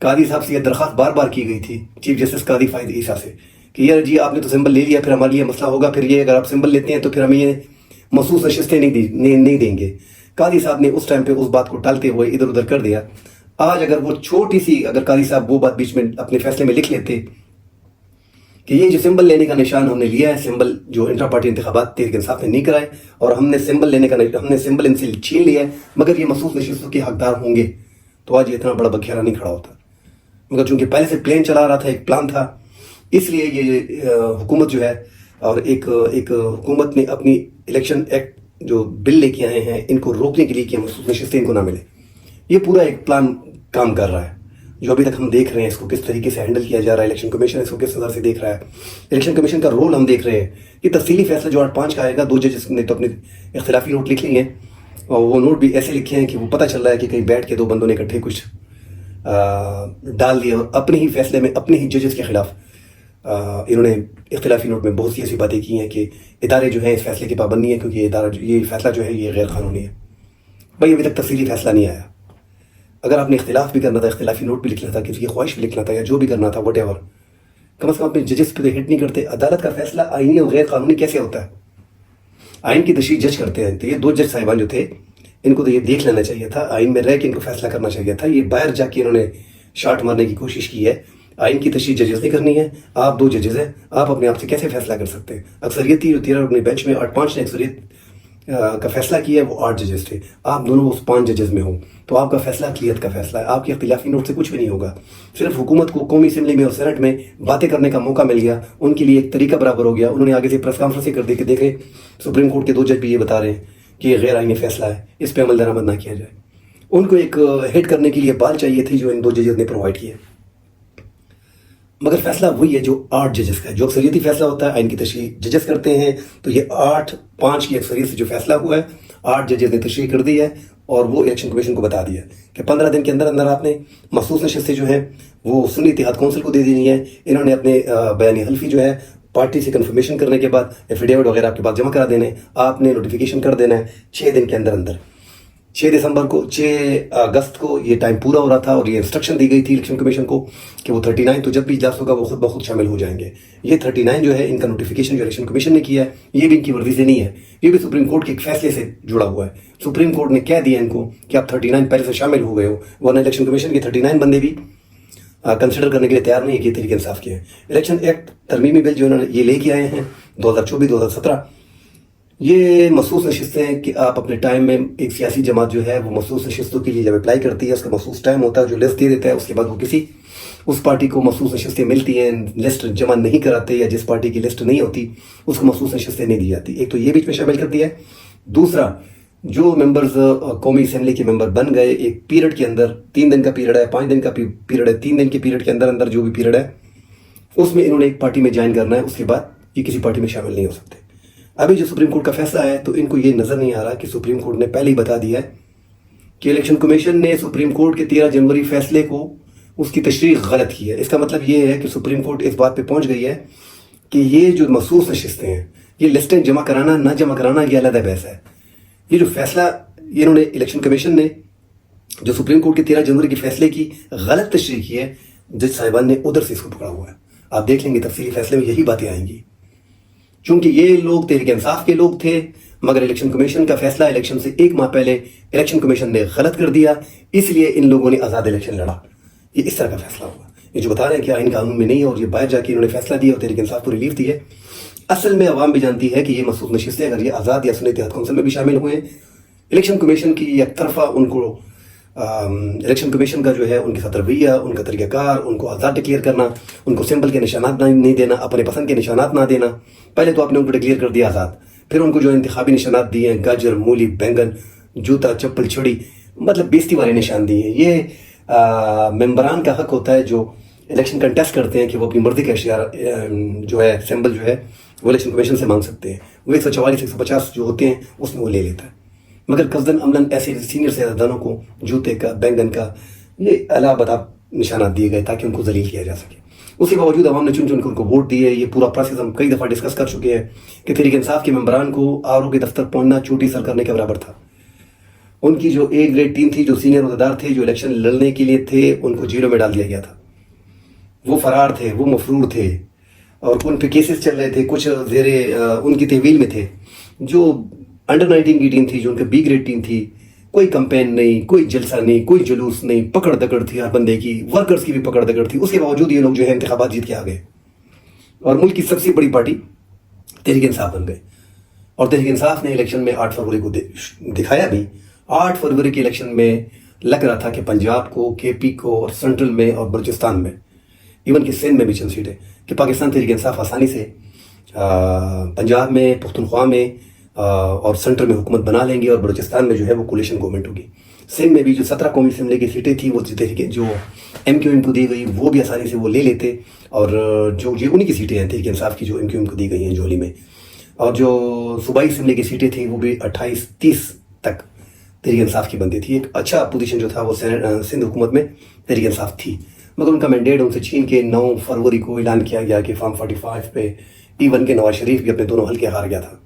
قاضی صاحب سے یہ درخواست بار بار کی گئی تھی چیف جسٹس قاضی فائد عیسیٰ سے کہ یار جی آپ نے تو سمبل لے لیا، پھر ہمارے لیے مسئلہ ہوگا، پھر یہ اگر آپ سمبل لیتے ہیں تو پھر ہمیں یہ مخصوص نشستیں نہیں دیں گے۔ قاضی صاحب نے اس ٹائم پہ اس بات کو ٹالتے ہوئے ادھر ادھر کر دیا۔ آج اگر وہ چھوٹی سی اگر قاضی صاحب وہ بات بیچ میں اپنے فیصلے میں لکھ لیتے کہ یہ جو سمبل لینے کا نشان ہم نے لیا ہے، سمبل جو انٹرا پارٹی انتخابات تحریک انصاف نے نہیں کرائے اور ہم نے سمبل لینے کا ہم نے سمبل ان سے چھین لیا ہے، مگر یہ مخصوص نشستوں کے حقدار ہوں گے، تو آج یہ اتنا بڑا بکھیرا نہیں کھڑا ہوتا۔ مگر چونکہ پہلے سے پلان چلا رہا تھا، ایک پلان تھا، اس لیے یہ حکومت جو ہے اور ایک حکومت نے اپنی الیکشن ایکٹ جو بل لے کے آئے ہیں ان کو روکنے کے لیے کہ مخصوص نشستیں ان کو نہ ملے، یہ پورا ایک پلان کام کر رہا ہے جو ابھی تک ہم دیکھ رہے ہیں اس کو کس طریقے سے ہینڈل کیا جا رہا ہے۔ الیکشن کمیشن اس کو کس طرح سے دیکھ رہا ہے، الیکشن کمیشن کا رول ہم دیکھ رہے ہیں۔ یہ تفصیلی فیصلہ جو 8-5 کا آئے گا، 2 ججز نے تو اپنے اختلافی نوٹ لکھ لیے ہیں اور وہ نوٹ بھی ایسے لکھے ہیں کہ وہ پتہ چل رہا ہے کہ کہیں بیٹھ کے 2 بندوں نے اکٹھے کچھ ڈال دیا اور اپنے ہی فیصلے میں اپنے ہی ججز کے خلاف انہوں نے اختلافی نوٹ میں بہت سی ایسی باتیں کی ہیں کہ ادارے جو ہیں اس فیصلے کی پابندی ہے کیونکہ یہ فیصلہ جو ہے یہ غیر قانونی ہے۔ بھائی ابھی تک تفصیلی فیصلہ نہیں آیا۔ اگر آپ نے اختلاف بھی کرنا تھا، اختلافی نوٹ بھی لکھنا تھا، کسی کی خواہش بھی لکھنا تھا یا جو بھی کرنا تھا وٹ ایور، کم از کم اپنے ججز پہ ہٹ نہیں کرتے۔ عدالت کا فیصلہ آئینی اور غیر قانونی کیسے ہوتا ہے؟ آئین کی تشریح جج کرتے ہیں، تو یہ 2 جج صاحبان جو تھے ان کو تو یہ دیکھ لینا چاہیے تھا، آئین میں رہ کے ان کو فیصلہ کرنا چاہیے تھا۔ یہ باہر جا کے انہوں نے شاٹ مارنے کی کوشش کی ہے۔ آئین کی تشریح ججز نے کرنی ہے، آپ 2 ججز ہیں، آپ اپنے آپ سے کیسے فیصلہ کر سکتے ہیں؟ اکثریتی جو 13 رکنی بینچ میں 8-5 نے اکثریت کا فیصلہ کیا ہے، وہ 8 ججز تھے، آپ دونوں اس 5 ججز میں ہوں، تو آپ کا فیصلہ اقلیت کا فیصلہ ہے، آپ کے اختلافی نوٹ سے کچھ بھی نہیں ہوگا۔ صرف حکومت کو قومی اسمبلی میں اور سینٹ میں باتیں کرنے کا موقع مل گیا، ان کے لیے ایک طریقہ برابر ہو گیا۔ انہوں نے آگے سے پریس کانفرنسیں کر دی کہ دیکھیں سپریم کورٹ کے 2 جج بھی یہ بتا رہے ہیں کہ یہ غیر آئینی فیصلہ ہے، اس پہ عمل درآمد نہ کیا جائے۔ ان کو ایک ہٹ کرنے کے لیے بال چاہیے تھی جو ان 2 ججز نے پرووائڈ کیا، مگر فیصلہ وہی ہے جو 8 ججز کا ہے۔ جو اکثریتی فیصلہ ہوتا ہے آئین کی تشریح ججز کرتے ہیں، تو یہ 8-5 کی اکثریت سے جو فیصلہ ہوا ہے 8 ججز نے تشریح کر دی ہے اور وہ الیکشن کمیشن کو بتا دیا کہ 15 دن کے اندر اندر آپ نے مخصوص نشستیں جو ہیں وہ سنی اتحاد کونسل کو دے دینی ہے۔ انہوں نے اپنے بیان حلفی جو ہے پارٹی سے کنفرمیشن کرنے کے بعد ایفیڈیوٹ وغیرہ آپ کے پاس جمع کرا دینے، آپ نے نوٹیفیکیشن کر دینا ہے 6 دن کے اندر اندر۔ 6 اگست کو یہ ٹائم پورا ہو رہا تھا اور یہ انسٹرکشن دی گئی تھی الیکشن کمیشن کو کہ وہ 39 تو جب بھی اجلاس ہوگا وہ خود بخود شامل ہو جائیں گے۔ یہ 39 جو ہے ان کا نوٹیفیکیشن جو الیکشن کمیشن نے کیا ہے یہ بھی ان کی ورزی سے نہیں ہے، یہ بھی سپریم کورٹ کے ایک فیصلے سے جڑا ہوا ہے۔ سپریم کورٹ نے کہہ دیا ان کو کہ آپ 39 پہلے سے شامل ہو گئے ہو، ورنہ الیکشن کمیشن کے 39 بندے بھی کنسیڈر کرنے کے لیے تیار نہیں ہے کہ تحریک انصاف کے ہیں۔ الیکشن ایکٹ ترمیمی بل جو انہوں نے یہ لے کے آئے ہیں 2024-2017، یہ مخصوص نشستیں کہ آپ اپنے ٹائم میں ایک سیاسی جماعت جو ہے وہ مخصوص نشستوں کے لیے جب اپلائی کرتی ہے اس کا مخصوص ٹائم ہوتا ہے جو لسٹ دے دیتا ہے، اس کے بعد وہ کسی اس پارٹی کو مخصوص نشستیں ملتی ہیں، لسٹ جمع نہیں کراتے یا جس پارٹی کی لسٹ نہیں ہوتی اس کو مخصوص نشستیں نہیں دی جاتی۔ ایک تو یہ بیچ میں شامل کرتی ہے، دوسرا جو ممبرز قومی اسمبلی کے ممبر بن گئے ایک پیریڈ کے اندر 3 دن کا پیریڈ ہے، 5 دن کا پیریڈ ہے، 3 دن کے پیریڈ کے اندر اندر جو بھی پیریڈ ہے اس میں انہوں نے ایک پارٹی میں جوائن کرنا ہے، اس کے بعد یہ کسی پارٹی میں شامل نہیں ہو سکتے۔ ابھی جو سپریم کورٹ کا فیصلہ ہے تو ان کو یہ نظر نہیں آ رہا کہ سپریم کورٹ نے پہلے ہی بتا دیا ہے کہ الیکشن کمیشن نے سپریم کورٹ کے 13 جنوری فیصلے کو اس کی تشریح غلط کی ہے۔ اس کا مطلب یہ ہے کہ سپریم کورٹ اس بات پہ پہنچ گئی ہے کہ یہ جو مخصوص نشستیں ہیں یہ لسٹیں جمع کرانا نہ جمع کرانا یہ علیحدہ بحث ہے۔ یہ جو فیصلہ یہ انہوں نے الیکشن کمیشن نے جو سپریم کورٹ کے 13 جنوری کے فیصلے کی غلط تشریح کی ہے، جج صاحبان نے ادھر سے اس کو پکڑا ہوا ہے۔ آپ دیکھ لیں گے تفصیلی فیصلے میں یہی باتیں آئیں گی، چونکہ یہ لوگ تحریک انصاف کے لوگ تھے مگر الیکشن کمیشن کا فیصلہ الیکشن سے 1 ماہ پہلے الیکشن کمیشن نے غلط کر دیا، اس لیے ان لوگوں نے آزاد الیکشن لڑا۔ یہ اس طرح کا فیصلہ ہوا۔ یہ جو بتا رہے ہیں کہ آئین قانون میں نہیں ہے اور یہ باہر جا کے انہوں نے فیصلہ دیا اور تحریک انصاف کو ریلیف دی ہے، اصل میں عوام بھی جانتی ہے کہ یہ مخصوص نشستیں اگر یہ آزاد یا سنی اتحاد کونسل میں بھی شامل ہوئے ہیں، الیکشن کمیشن کی یک طرفہ ان کو الیکشن کمیشن کا جو ہے ان کے ساتھ رویہ، ان کا طریقہ کار، ان کو آزاد ڈکلیئر کرنا، ان کو سمبل کے نشانات نہیں دینا، اپنے پسند کے نشانات نہ دینا۔ پہلے تو آپ نے ان کو ڈکلیئر کر دیا آزاد، پھر ان کو جو انتخابی نشانات دیے ہیں گاجر، مولی، بینگن، جوتا، چپل، چھڑی، مطلب بیزتی والے نشان دیے ہیں۔ یہ ممبران کا حق ہوتا ہے جو الیکشن کنٹیسٹ کرتے ہیں کہ وہ اپنی مرضی کا اشتہار جو ہے سمبل جو ہے وہ الیکشن کمیشن سے مانگ سکتے ہیں۔ وہ 144 150 جو ہوتے ہیں اس میں وہ لے لیتا ہے، مگر قصداً عملاً ایسے سینئر سیاستدانوں کو جوتے کا، بینگن کا یہ اعلیٰ بداب نشانات دیے گئے تاکہ ان کو ذلیل کیا جا سکے۔ اس کے باوجود عوام نے چن کے ان کو ووٹ دیے۔ یہ پورا پروسیس ہم کئی دفعہ ڈسکس کر چکے ہیں کہ تحریک انصاف کے ممبران کو RO کے دفتر پہنچنا چوٹی سر کرنے کے برابر تھا۔ ان کی جو اے گریڈ ٹیم تھی، جو سینئر عہدیدار تھے، جو الیکشن لڑنے کے لیے تھے، ان کو جیلوں میں ڈال دیا گیا تھا. وہ فرار تھے، وہ مفرور تھے، اور ان پہ کیسز چل رہے تھے، کچھ زیر ان کی تحویل میں تھے. جو انڈر 19 کی ٹیم تھی، جو ان کا بی گریڈ ٹیم تھی، کوئی کمپین نہیں، کوئی جلسہ نہیں، کوئی جلوس نہیں، پکڑ دکڑ تھی ہر بندے کی، ورکرز کی بھی پکڑ دکڑ تھی. اس کے باوجود یہ لوگ جو ہے انتخابات جیت کے آ گئے اور ملک کی سب سے بڑی پارٹی تحریک انصاف بن گئے. اور تحریک انصاف نے الیکشن میں 8 فروری کو دکھایا بھی. 8 فروری کے الیکشن میں لگ رہا تھا کہ پنجاب کو، کے پی کو، اور سینٹرل میں اور بلوچستان میں، ایون کہ سندھ میں بھی چند سیٹیں، کہ پاکستان تحریک انصاف آسانی سے پنجاب میں، پختونخوا میں اور سینٹر میں حکومت بنا لیں گے، اور بلوچستان میں جو ہے وہ کولیشن گورنمنٹ ہوگی. سندھ میں بھی جو 17 قومی اسمبلی کی سیٹیں تھیں، وہ جو ایم کیو ایم کو دی گئی، وہ بھی آسانی سے وہ لے لیتے. اور جو یہ انہی کی سیٹیں ہیں تحریک انصاف کی، جو ایم کیو ایم کو دی گئی ہیں جولی میں. اور جو صوبائی اسمبلی کی سیٹیں تھیں، وہ بھی 28-30 تک تحریک انصاف کی بنتی تھی. ایک اچھا پوزیشن جو تھا وہ سندھ حکومت میں تحریک انصاف تھی. مگر ان کا مینڈیٹ ان سے چھین کے 9 فروری کو اعلان کیا گیا کہ فارم 45 پہ ایون کہ نواز شریف بھی اپنے دونوں حلقے ہار گیا تھا،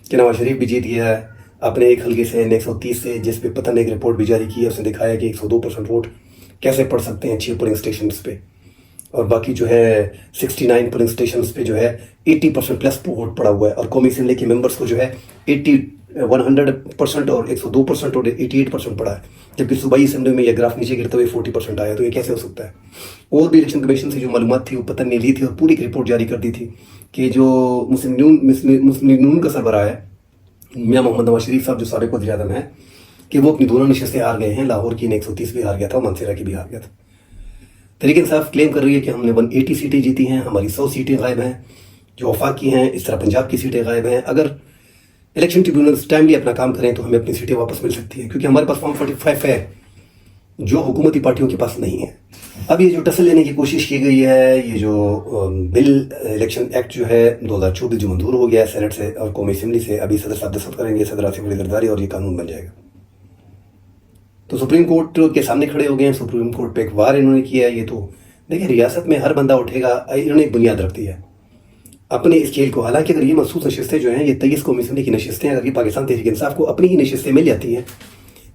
کہ نواز شریف بھی جیت گیا ہے اپنے ایک حلقے سے 130 سے، جس پہ پتن نے ایک رپورٹ بھی جاری کی ہے. اس نے دکھایا کہ 102% ووٹ کیسے پڑ سکتے ہیں 6 پولنگ اسٹیشنز پہ، اور باقی جو ہے 69 پولنگ اسٹیشنز پہ جو ہے 80% پلس ووٹ پڑا ہوا ہے. اور قومی اسمبلی کے ممبرس کو جو ہے 100% اور 102% اور 88% پڑا ہے. جبکہ صوبائی اسمبلی میں یہ گراف نیچے گرتے ہوئے 40% آیا. تو یہ کیسے ہو سکتا ہے؟ اور بھی الیکشن کمیشن سے جو معلومات تھی وہ پتن نے لی تھی اور پوری ایک رپورٹ جاری کر دی تھی کہ جو مسلم لیگ نون کا سربراہ ہے میاں محمد نواز شریف صاحب، جو سابق وزیر اعظم ہیں، کہ وہ اپنی دونوں نشستیں ہار گئے ہیں. لاہور کی 130 بھی ہار گیا تھا، اور مانسیرا کی بھی ہار گیا تھا. تحریک انصاف کلیم کر رہی ہے کہ ہم نے 180 سیٹیں جیتی ہیں، ہماری 100 سیٹیں غائب ہیں جو وفاق کی ہیں. اس طرح پنجاب کی سیٹیں غائب ہیں. اگر الیکشن ٹریبیونلز ٹائملی اپنا کام کریں تو ہمیں اپنی سیٹیں واپس مل سکتی ہیں، کیونکہ ہمارے پاس فارم 45 ہے جو حکومتی پارٹیوں کے پاس نہیں ہے. اب یہ جو ٹسل لینے کی کوشش کی گئی ہے، یہ جو بل الیکشن ایکٹ جو ہے 2024 جو منظور ہو گیا ہے سینٹ سے اور قومی اسمبلی سے، ابھی صدر صاحب دستخط کریں گے، صدر آصف علی زرداری، اور یہ قانون بن جائے گا. تو سپریم کورٹ کے سامنے کھڑے ہو گئے ہیں. سپریم کورٹ پہ ایک وار انہوں نے کیا ہے. یہ تو دیکھیں ریاست میں ہر بندہ اٹھے گا. انہوں نے ایک بنیاد رکھ دی ہے اپنے اس کھیل کو. حالانکہ اگر یہ مخصوص نشستیں جو ہیں، یہ 23 قومی اسمبلی کی نشستیں، اگر یہ پاکستان تحریک انصاف کو اپنی ہی نشستیں مل جاتی ہیں،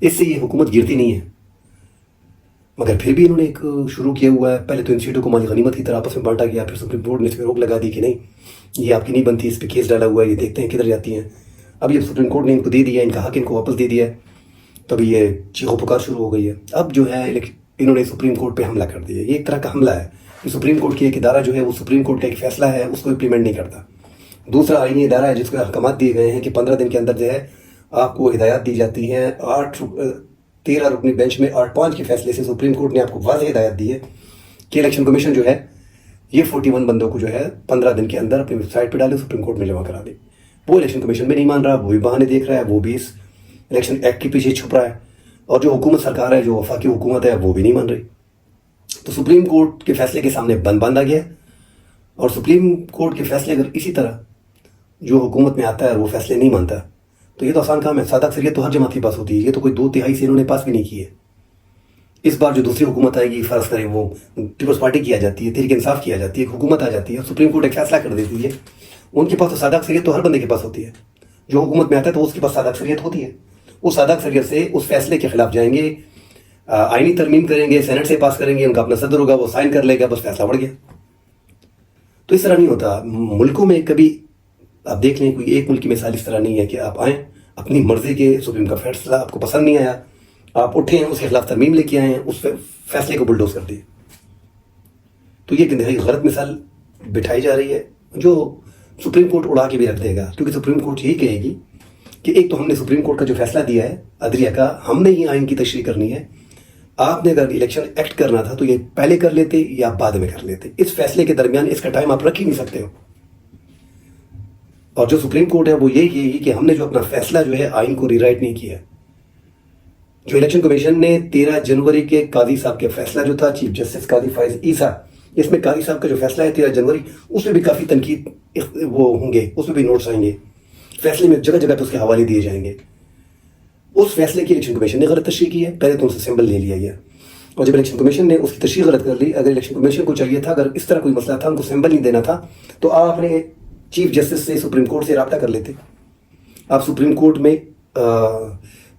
اس سے یہ حکومت گرتی نہیں ہے. مگر پھر بھی انہوں نے ایک شروع کیا ہوا ہے. پہلے تو ان سیٹوں کو مالی غنیمت کی طرح آپس میں بانٹا گیا، پھر سپریم کورٹ نے اس پہ روک لگا دی کہ نہیں یہ آپ کی نہیں بنتی، اس پہ کیس ڈالا ہوا ہے، یہ دیکھتے ہیں کدھر جاتی ہیں. اب یہ سپریم کورٹ نے ان کو دے دیا، ان کا حق ان کو واپس دے دیا ہے، تبھی یہ چیخو پکار شروع ہو گئی ہے. اب جو ہے انہوں نے سپریم کورٹ پہ حملہ کر دیا. یہ ایک طرح کا حملہ ہے. سپریم کورٹ کی ایک ادارہ جو ہے وہ سپریم کورٹ کا ایک فیصلہ ہے اس کو امپلیمنٹ نہیں کرتا. دوسرا آئینی ادارہ ہے جس کو احکامات دیے گئے ہیں کہ 15 دن کے اندر جو ہے آپ کو ہدایات دی جاتی ہیں. 13 رکنی بینچ میں 8-5 کے فیصلے سے سپریم کورٹ نے آپ کو واضح ہدایت دی ہے کہ الیکشن کمیشن جو ہے یہ 41 بندوں کو جو ہے 15 دن کے اندر اپنی ویب سائٹ پہ ڈالے، سپریم کورٹ میں جمع کرا دے. وہ الیکشن کمیشن میں نہیں مان رہا، وہ بھی بہانے دیکھ رہا ہے، وہ بھی اس الیکشن ایکٹ کے پیچھے چھپ رہا ہے. اور جو حکومت سرکار ہے، جو وفاقی حکومت ہے، وہ بھی نہیں مان رہی. تو سپریم کورٹ کے فیصلے کے سامنے بند باندھا گیا. اور سپریم کورٹ کے فیصلے اگر اسی طرح جو حکومت میں آتا ہے وہ فیصلے نہیں مانتا تو یہ تو آسان کام ہے. سادہ اکثریت تو ہر جماعت کے پاس ہوتی ہے. یہ تو کوئی 2/3 سے انہوں نے پاس بھی نہیں کی ہے. اس بار جو دوسری حکومت آئے گی، فرض کریں وہ پیپلز پارٹی کی آ جاتی ہے، تحریک انصاف کی آ جاتی ہے، ایک حکومت آ جاتی ہے اور سپریم کورٹ ایک فیصلہ کر دیتی ہے. ان کے پاس تو سادہ اکثریت تو ہر بندے کے پاس ہوتی ہے. جو حکومت میں آتا ہے تو اس کے پاس سادہ اکثریت ہوتی ہے. وہ سادہ اکثریت سے اس فیصلے کے خلاف جائیں گے، آئینی ترمیم کریں گے، سینٹ سے پاس کریں گے، ان کا اپنا صدر ہوگا، وہ سائن کر لے گا، بس فیصلہ بڑھ گیا. تو اس طرح نہیں ہوتا. ملکوں میں کبھی آپ دیکھ لیں، کوئی ایک ملک کی مثال اس طرح نہیں ہے کہ آپ آئیں اپنی مرضی کے سپریم کا فیصلہ آپ کو پسند نہیں آیا، آپ اٹھیں اس کے خلاف ترمیم لے کے آئے ہیں، اس فیصلے کو بلڈوز کر دیے. تو یہ ایک انتہائی غلط مثال بٹھائی جا رہی ہے جو سپریم کورٹ اڑا کے بھی رکھ دے گا. کیونکہ سپریم کورٹ یہی کہے گی کہ ایک تو ہم نے سپریم کورٹ کا جو فیصلہ دیا ہے عدلیہ کا، ہم نے ہی آئین کی تشریح کرنی ہے. آپ نے اگر الیکشن ایکٹ کرنا تھا تو یہ پہلے کر لیتے یا بعد میں کر لیتے. اس فیصلے کے درمیان اس کا ٹائم آپ رکھ ہی نہیں سکتے ہو. اور جو سپریم کورٹ ہے وہ یہی کہے گی کہ ہم نے جو اپنا فیصلہ جو ہے آئین کو ری رائٹ نہیں کیا. جو الیکشن کمیشن نے 13 جنوری کے قاضی صاحب کے فیصلہ جو تھا، چیف جسٹس قاضی فائز عیسیٰ، اس میں قاضی صاحب کا جو فیصلہ ہے 13 جنوری، اس میں بھی کافی تنقید وہ ہوں گے، اس میں بھی نوٹس آئیں گے، فیصلے میں جگہ جگہ پہ اس کے حوالے دیے جائیں گے. اس فیصلے کی الیکشن کمیشن نے غلط تشریح کی ہے. پہلے تو ان سے سمبل لے لیا گیا، اور جب الیکشن کمیشن نے اس کی تشریح غلط کر لی، اگر الیکشن کمیشن کو چاہیے تھا، اگر اس طرح کوئی مسئلہ تھا ان کو سمبل نہیں دینا تھا، تو آپ نے چیف جسٹس سے، سپریم کورٹ سے رابطہ کر لیتے. آپ سپریم کورٹ میں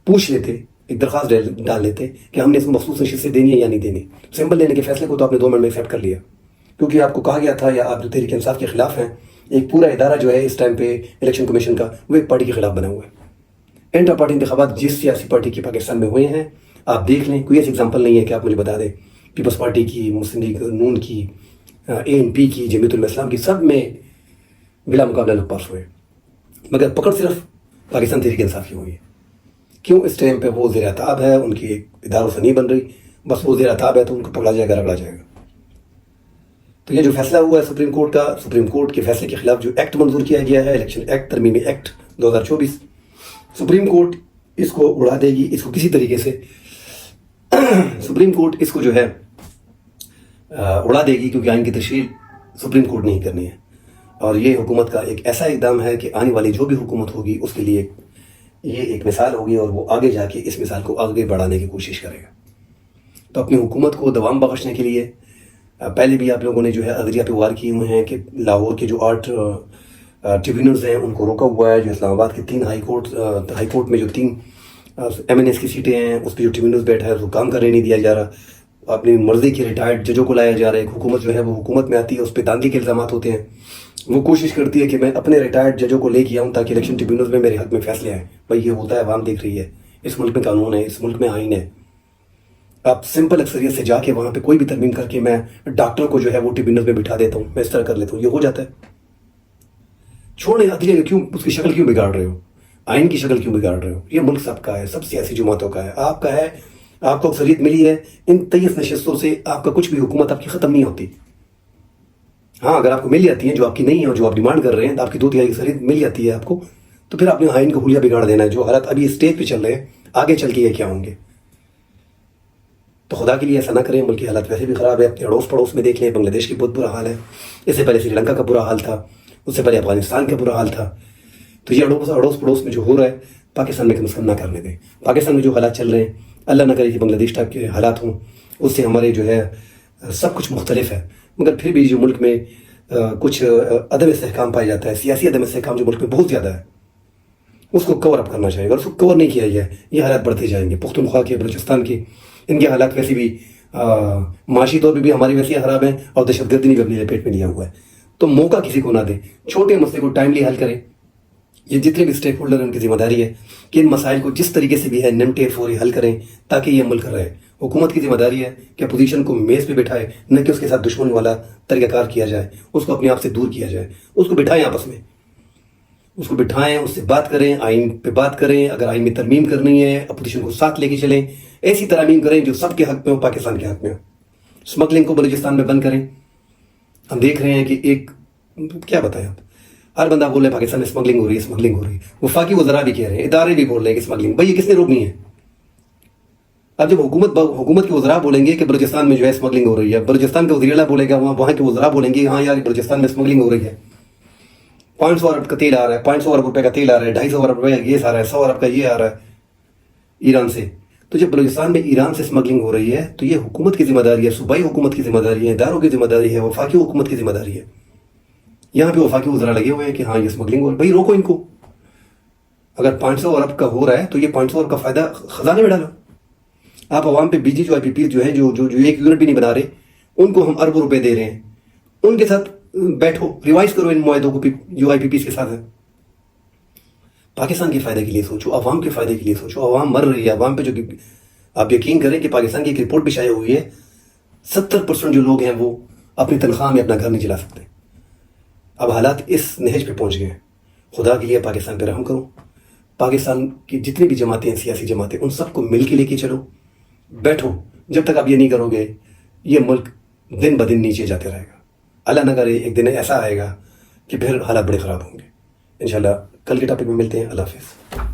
پوچھ لیتے ایک درخواست ڈال لیتے کہ ہم نے اس کو مخصوص نشستیں دینی ہے یا نہیں دینی. سمپل لینے کے فیصلے کو تو آپ نے 2 منٹ میں ایکسیپٹ کر لیا، کیونکہ آپ کو کہا گیا تھا، یا آپ جو تحریک انصاف کے خلاف ہیں، ایک پورا ادارہ جو ہے اس ٹائم پہ الیکشن کمیشن کا، وہ ایک پارٹی کے خلاف بنا ہوا ہے. انٹر پارٹی انتخابات جس سیاسی پارٹی کی پاکستان میں ہوئے ہیں آپ دیکھ لیں، کوئی ایسی ایگزامپل نہیں ہے کہ آپ مجھے بتا دیں پیپلز پارٹی کی، مسلم لیگ نون کی، ANP کی، جمعیت علماء اسلام کی، سب میں بلا مقابلہ لوگ پاس ہوئے، مگر پکڑ صرف پاکستان تحریک انصاف کی ہوئی ہے. کیوں؟ اس ٹائم پہ وہ زیر عتاب ہے، ان کی اداروں سے نہیں بن رہی، بس وہ زیر عتاب ہے تو ان کو پکڑا جائے گا، رگڑا جائے گا. تو یہ جو فیصلہ ہوا ہے سپریم کورٹ کا، سپریم کورٹ کے فیصلے کے خلاف جو ایکٹ منظور کیا گیا ہے، الیکشن ایکٹ، ترمیمی ایکٹ 2024، سپریم کورٹ اس کو اڑا دے گی. اس کو کسی طریقے سے سپریم کورٹ اس کو جو ہے اڑا دے گی، کیونکہ آئین کی تشریح سپریم کورٹ نہیں کرنی ہے. اور یہ حکومت کا ایک ایسا اقدام ہے کہ آنے والی جو بھی حکومت ہوگی اس کے لیے یہ ایک مثال ہوگی، اور وہ آگے جا کے اس مثال کو آگے بڑھانے کی کوشش کرے گا. تو اپنی حکومت کو دوام بخشنے کے لیے پہلے بھی آپ لوگوں نے جو ہے عدلیہ پہ وار کیے ہوئے ہیں کہ لاہور کے جو 8 ٹریبیونلز ہیں ان کو روکا ہوا ہے. جو اسلام آباد کے 3 ہائی کورٹ میں جو 3 MNS کی سیٹیں ہیں اس پہ جو ٹریبیونلز بیٹھا ہے اس کو کام کرنے نہیں دیا جا رہا. اپنی مرضی کے ریٹائرڈ ججوں کو لایا جا رہا ہے. ایک حکومت جو ہے وہ حکومت میں آتی ہے، اس پہ دانگی کے الزامات ہوتے ہیں. وہ کوشش کرتی ہے کہ میں اپنے ریٹائرڈ ججوں کو لے کے آؤں تاکہ الیکشن ٹریبیونلز میں میرے حق میں فیصلے آئیں. بھائی یہ ہوتا ہے، عوام دیکھ رہی ہے، اس ملک میں قانون ہے، اس ملک میں آئین ہے. آپ سمپل اکثریت سے جا کے وہاں پہ کوئی بھی ترمیم کر کے میں ڈاکٹر کو جو ہے وہ ٹریبیونلز میں بٹھا دیتا ہوں، میں اس طرح کر لیتا ہوں، یہ ہو جاتا ہے. چھوڑیں عدلیہ، کیوں اس کی شکل کیوں بگاڑ رہے ہو؟ آئین کی شکل کیوں بگاڑ رہے ہو؟ یہ ملک سب کا ہے، سب سیاسی جماعتوں کا ہے، آپ کا ہے. آپ کو اکثریت ملی ہے، ان 23 نشستوں سے آپ کا کچھ بھی حکومت آپ کی ختم نہیں ہوتی. ہاں اگر آپ کو مل جاتی ہیں جو آپ کی نہیں ہے اور جو آپ ڈیمانڈ کر رہے ہیں، آپ کی 2/3 اکثریت مل جاتی ہے آپ کو، تو پھر آپ نے آئین کا حلیہ بگاڑ دینا ہے. جو حالات ابھی اسٹیج پہ چل رہے ہیں آگے چل کے یہ کیا ہوں گے. تو خدا کے لیے ایسا نہ کریں. ملک کی حالت ویسے بھی خراب ہے. اپنے اڑوس پڑوس میں دیکھ لیں، بنگلہ دیش کی بہت برا حال ہے. اس سے پہلے سری لنکا کا برا حال تھا، اس سے پہلے افغانستان کا برا حال تھا. تو یہ اڑوس پڑوس میں جو ہو رہا ہے پاکستان میں کم سے کم نہ کرنے دیں. پاکستان میں جو حالات چل رہے ہیں، اللہ نہ کرے کہ بنگلہ دیش ٹائپ کے حالات ہوں، اس سے ہمارے جو ہے سب کچھ مختلف ہے. مگر پھر بھی جو ملک میں کچھ عدم استحکام پایا جاتا ہے، سیاسی عدم استحکام جو ملک میں بہت زیادہ ہے، اس کو کور اپ کرنا چاہیے. اور اس کو کور نہیں کیا گیا یہ حالات بڑھتے جائیں گے. پختونخوا کے، بلوچستان کے، ان کے حالات ویسے بھی معاشی طور پہ بھی ہماری ویسے خراب ہیں، اور دہشت گردی نے بھی اپنے پیٹ میں لیا ہوا ہے. تو موقع کسی کو نہ دیں. چھوٹے مسئلے کو ٹائملی حل کریں. یہ جتنے بھی اسٹیک ہولڈر ہیں ان کی ذمہ داری ہے کہ ان مسائل کو جس طریقے سے بھی ہے نمٹے فوری حل کریں تاکہ یہ ملک رہے. حکومت کی ذمہ داری ہے کہ اپوزیشن کو میز پہ بٹھائے، نہ کہ اس کے ساتھ دشمنی والا طریقہ کار کیا جائے، اس کو اپنے آپ سے دور کیا جائے. اس کو بٹھائیں آپس میں، اس کو بٹھائیں، اس سے بات کریں، آئین پہ بات کریں. اگر آئین میں ترمیم کرنی ہے اپوزیشن کو ساتھ لے کے چلیں. ایسی ترامیم کریں جو سب کے حق میں ہو، پاکستان کے حق میں ہو. اسمگلنگ کو بلوچستان میں بند کریں. ہم دیکھ رہے ہیں کہ ایک کیا بتائیں آپ، ہر بندہ بول رہے ہیں پاکستان میں اسمگلنگ ہو رہی ہے، اسمگلنگ ہو رہی ہے. وفاقی وزراء بھی کہہ رہے ہیں، ادارے بھی بول رہے ہیں کہ اسمگلنگ. بھائی یہ کس نے روکنی ہے؟ اب جب حکومت کے وزراء بولیں گے کہ بلوچستان میں جو ہے اسمگلنگ ہو رہی ہے، بلوچستان کا وزیر اعلیٰ بولے گا، وہاں کے وزراء بولیں گے ہاں یار بلوچستان میں اسمگلنگ ہو رہی ہے. 500 ارب کا تیل آ رہا ہے، 500 ارب روپے کا تیل آ رہا ہے، 250 ارب روپے کا گیس آ رہا ہے، 100 ارب کا یہ آ رہا ہے ایران سے. تو جب بلوچستان میں ایران سے اسمگلنگ ہو رہی ہے تو یہ حکومت کی ذمہ داری ہے، صوبائی حکومت کی ذمہ داری ہے، اداروں کی ذمہ داری ہے، وفاقی حکومت کی ذمہ داری ہے. یہاں پہ وفاقی وزراء لگے ہوئے ہیں کہ ہاں یہ اسمگلنگ ہو رہی ہے. بھائی روکو ان کو. اگر 500 ارب کا ہو رہا ہے تو یہ 500 ارب کا فائدہ خزانے میں ڈالو. آپ عوام پہ بیجی جو IPPs جو ہیں جو ایک یونٹ بھی نہیں بنا رہے، ان کو ہم اربوں روپے دے رہے ہیں. ان کے ساتھ بیٹھو، ریوائز کرو ان معاہدوں کو جو IPPs کے ساتھ ہیں. پاکستان کے فائدے کے لیے سوچو، عوام کے فائدے کے لیے سوچو. عوام مر رہی ہے. عوام پہ جو آپ یقین کریں کہ پاکستان کی ایک رپورٹ بھی شائع ہوئی ہے، 70% جو لوگ ہیں وہ اپنی تنخواہ میں اپنا گھر نہیں چلا سکتے. اب حالات اس نہج پہ پہنچ گئے ہیں. خدا کے لیے پاکستان پہ رحم کرو. پاکستان کی جتنی بھی جماعتیں ہیں، سیاسی جماعتیں، ان سب کو مل کے لے کے چلو. بیٹھو. جب تک آپ یہ نہیں کرو گے یہ ملک دن بدن نیچے جاتے رہے گا. اللہ نہ کرے ایک دن ایسا آئے گا کہ پھر حالات بڑے خراب ہوں گے. انشاءاللہ کل کے ٹاپک میں ملتے ہیں. اللہ حافظ.